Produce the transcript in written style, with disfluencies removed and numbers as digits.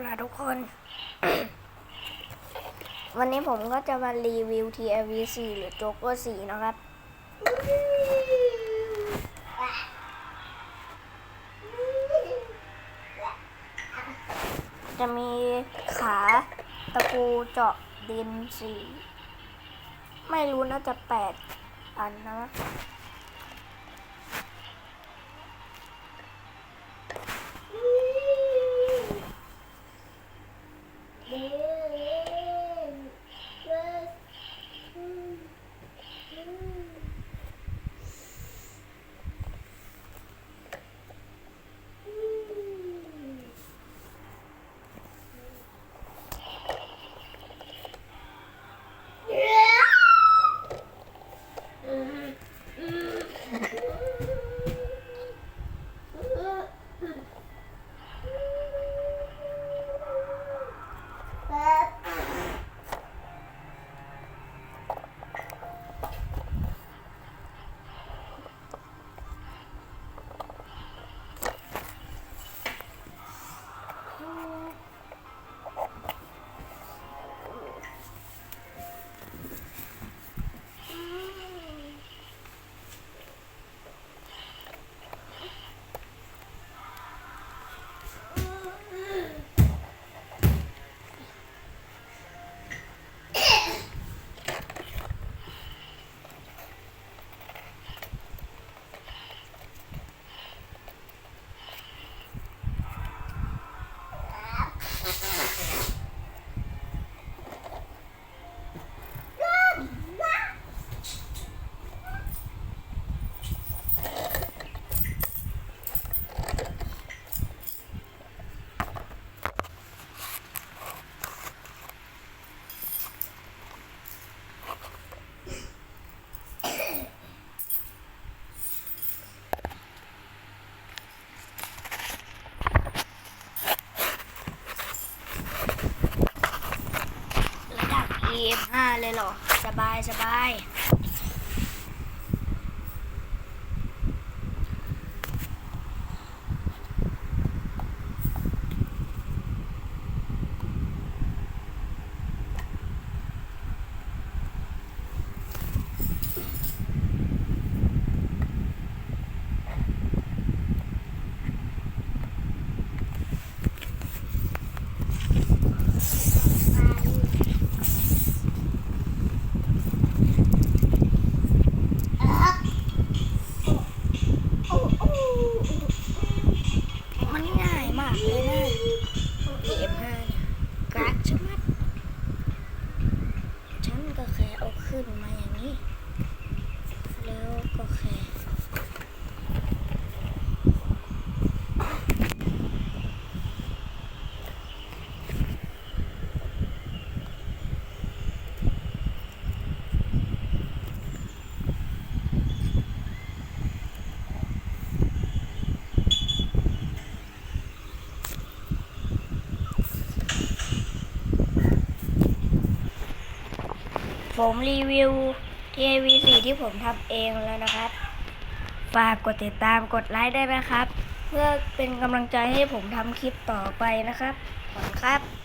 ล่ะทุกคน วันนี้ผมก็จะมารีวิว TLV4 หรือ Joker 4 นะครับ จะมีขาตะปูเจาะดิน4ไม่รู้น่าจะ8 อันนะEF5 เลยเหรอสบายมันง่ายมากเลยนะ EF5 กากชะมัดฉันก็แค่เอาขึ้นมาอย่างนี้แล้วก็แค่ผมรีวิว TLV4 ที่ผมทำเองแล้วนะครับฝากกดติดตามกดไลค์ได้นะครับเพื่อเป็นกำลังใจให้ผมทำคลิปต่อไปนะครับขอบคุณครับ